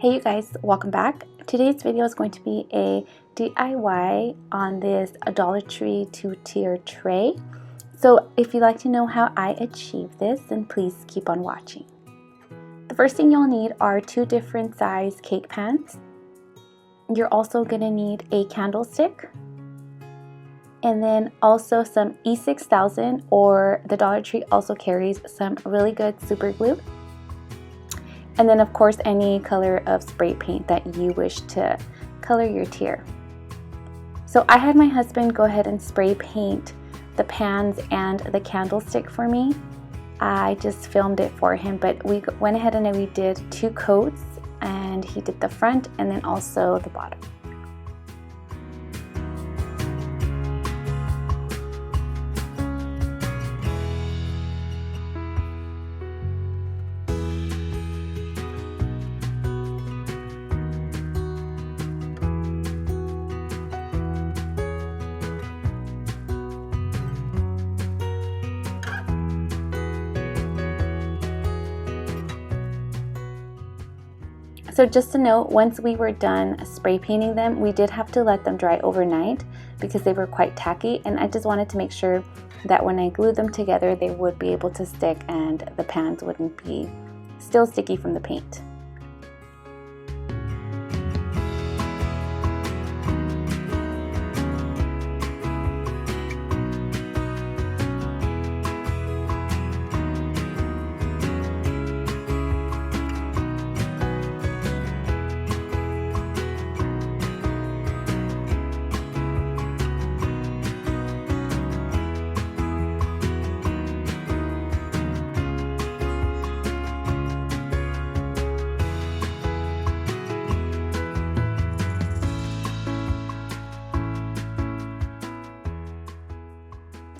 Hey you guys, welcome back. Today's video is going to be a DIY on this Dollar Tree 2-tier tray. So if you'd like to know how I achieved this, then please keep on watching. The first thing you'll need are 2 different size cake pans. You're also going to need a candlestick, and then also some E6000, or the Dollar Tree also carries some really good super glue. And then of course any color of spray paint that you wish to color your tier. So I had my husband go ahead and spray paint the pans and the candlestick for me. I just filmed it for him, but we went ahead and we did 2 coats, and he did the front and then also the bottom. So just to note, once we were done spray painting them, we did have to let them dry overnight because they were quite tacky, and I just wanted to make sure that when I glued them together they would be able to stick and the pans wouldn't be still sticky from the paint.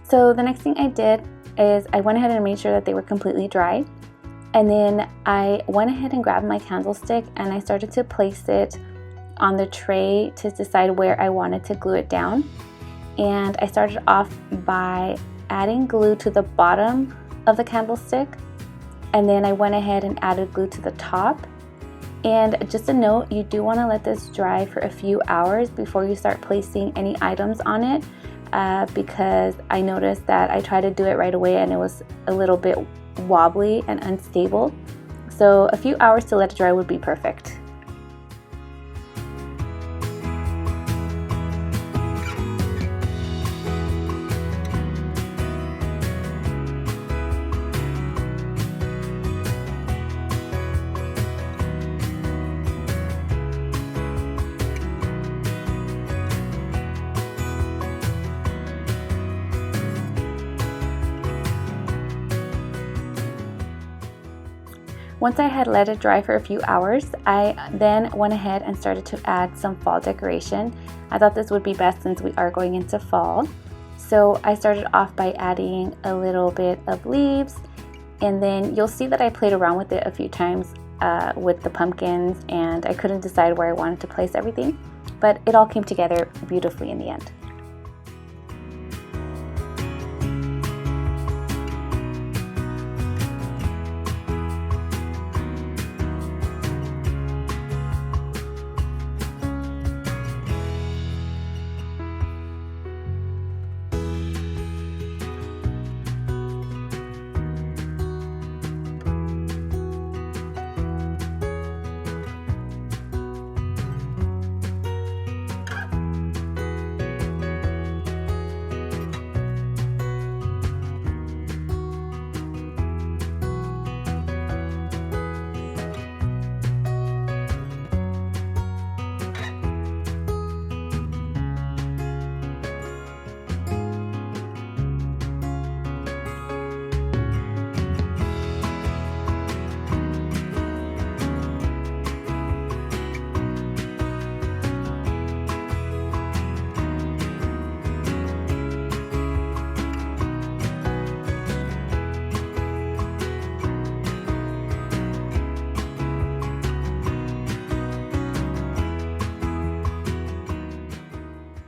So the next thing I did is I went ahead and made sure that they were completely dry, and then I went ahead and grabbed my candlestick and I started to place it on the tray to decide where I wanted to glue it down. And I started off by adding glue to the bottom of the candlestick, and then I went ahead and added glue to the top. And just a note, you do want to let this dry for a few hours before you start placing any items on it. Because I noticed that I tried to do it right away and it was a little bit wobbly and unstable. So a few hours to let it dry would be perfect. Once I had let it dry for a few hours, I then went ahead and started to add some fall decoration. I thought this would be best since we are going into fall. So I started off by adding a little bit of leaves, and then you'll see that I played around with it a few times with the pumpkins, and I couldn't decide where I wanted to place everything, but it all came together beautifully in the end.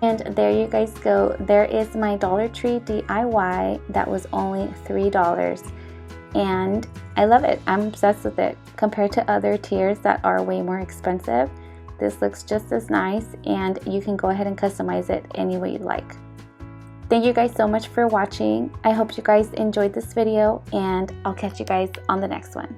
And there you guys go. There is my Dollar Tree DIY that was only $3. and I love it. I'm obsessed with it. Compared to other tiers that are way more expensive, this looks just as nice, and you can go ahead and customize it any way you like. Thank you guys so much for watching. I hope you guys enjoyed this video, and I'll catch you guys on the next one.